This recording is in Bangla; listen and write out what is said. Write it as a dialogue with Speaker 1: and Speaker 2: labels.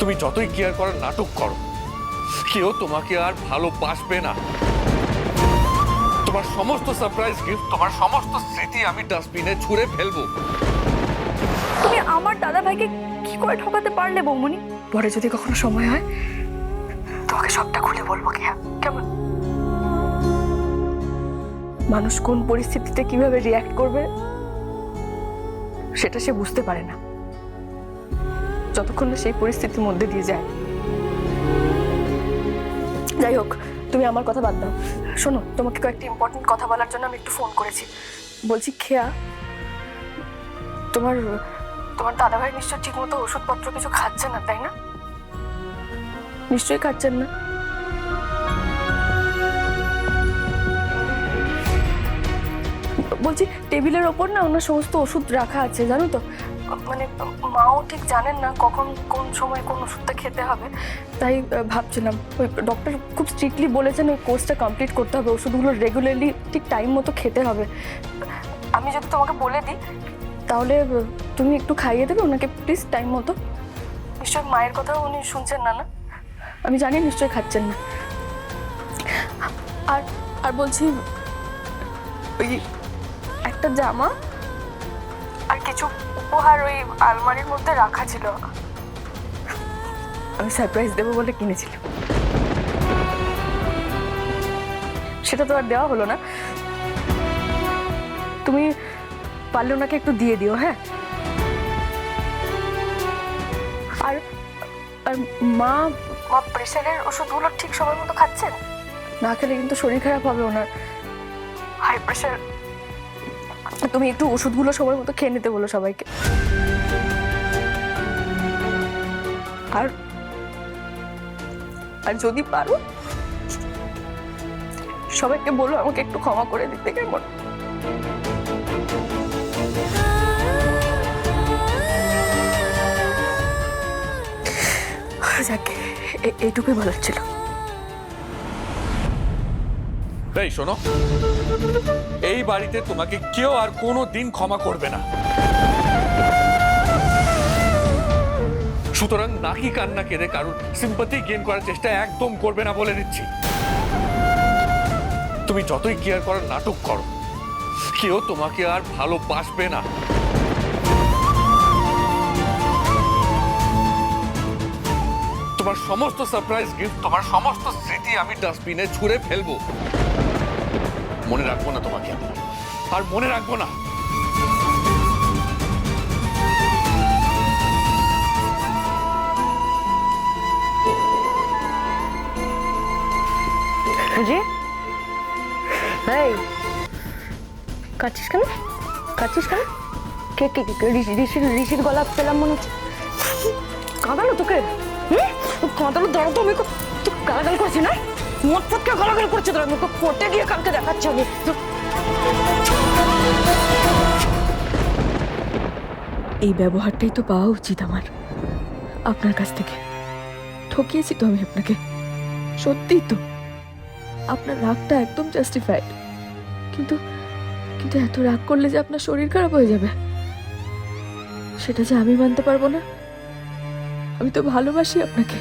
Speaker 1: তুমি যতই কেয়ার করার নাটক করো, কেউ তোমাকে আর ভালোবাসবে না। তোমার সমস্ত সারপ্রাইজ গিফট, তোমার সমস্ত স্মৃতি আমি ডাস্টবিনে ছুঁড়ে ফেলবো।
Speaker 2: তুমি আমার দাদা ভাইকে কি করে ঠকাতে পারলে বৌমনি? পরে যদি কখনো সময় হয় তোমাকে সবটা খুলে বলবো। কেমন? মানুষ কোন পরিস্থিতিতে কিভাবে রিয়্যাক্ট করবে সেটা সে বুঝতে পারে না, যতক্ষণ না সেই পরিস্থিতির মধ্যে দিয়ে যায়। যাই হোক, তুমি আমার কথা বাদ দাও। শোনো, তোমাকে কয়েকটা ইম্পর্টেন্ট কথা বলার জন্য আমি একটু ফোন করেছি। বলছি খেয়া, তোমার দাদাভাই নিশ্চয় ঠিক মতো ওষুধপত্র কিছু খাচ্ছে না, তাই না? নিশ্চয়ই খাচ্ছেন না। বলছি টেবিলের ওপর না ওনার সমস্ত ওষুধ রাখা আছে, জানো তো। মানে মাও ঠিক জানেন না কখন কোন সময় কোন ওষুধটা খেতে হবে, তাই ভাবছিলাম ওই ডক্টর খুব স্ট্রিক্টলি বলেছেন ওই কোর্সটা কমপ্লিট করতে হবে, ওষুধগুলো রেগুলারলি ঠিক টাইম মতো খেতে হবে। আমি যদি তোমাকে বলে দিই তাহলে তুমি একটু খাইয়ে দেবে ওনাকে প্লিজ টাইম মতো। নিশ্চয় মায়ের কথাও উনি শুনছেন না? না, আমি জানি নিশ্চয়ই খাচ্ছেন না। আর আর বলছি ওই একটা জামা আর কিছু উপহার ওই আলমারির মধ্যে রাখা ছিল, আমি সারপ্রাইজ দেবো বলে কিনেছিলাম। সেটা তো আর দেওয়া হলো না। তুমি পারলে ওনাকে একটু দিয়ে দিও, হ্যাঁ? আর আর মা প্রেশারের ওষুধগুলো ঠিক সময় মতো খাচ্ছেন? না খেলে কিন্তু শরীর খারাপ হবে ওনার, হাই প্রেশার। তুমি একটু ওষুধগুলো সময় মতো খেয়ে নিতে বলো সবাইকে। আর আর যদি পারো সবাইকে বলো আমাকে একটু ক্ষমা করে দিতে, কেমন? যাকে এইটুকুই বলার ছিল।
Speaker 1: এই শোনো, এই বাড়িতে তোমাকে কেউ আর কোনো দিন ক্ষমা করবে না। সুতরাং নাকি কান্না কেঁদে কারোর সিম্পাথি গেইন করার চেষ্টা একদম করবে না বলে দিচ্ছি। তুমি যতই কেয়ার করার নাটক করো, কেউ তোমাকে আর ভালোবাসবে না। তোমার সমস্ত সারপ্রাইজ গিফট, তোমার সমস্ত স্মৃতি আমি ডাস্টবিনে ছুঁড়ে ফেলবো। মনে রাখবো না তোমাকে, আর মনে রাখবো না।
Speaker 2: বুঝি এই কাঁদছিস কেন? কাঁদছিস কেন? কে কে কে ঋষির গলা পেলাম মনে হচ্ছে। কাঁদালো তোকে? কাঁদালো? ধরো তো, আমি গালাগাল করছি না? মত ফটকে গালাগাল করছে তোর, আমি কোর্টে গিয়ে কালকে দেখাচ্ছি আমি। এই ব্যবহারটাই তো পাওয়া উচিত আমার আপনার কাছ থেকে। ঠকিয়েছি তো আমি আপনাকে, সত্যিই তো। আপনার রাগটা একদম জাস্টিফাইড, কিন্তু কিন্তু এত রাগ করলে যে আপনার শরীর খারাপ হয়ে যাবে সেটা যে আমি মানতে পারবো না। আমি তো ভালোবাসি আপনাকে।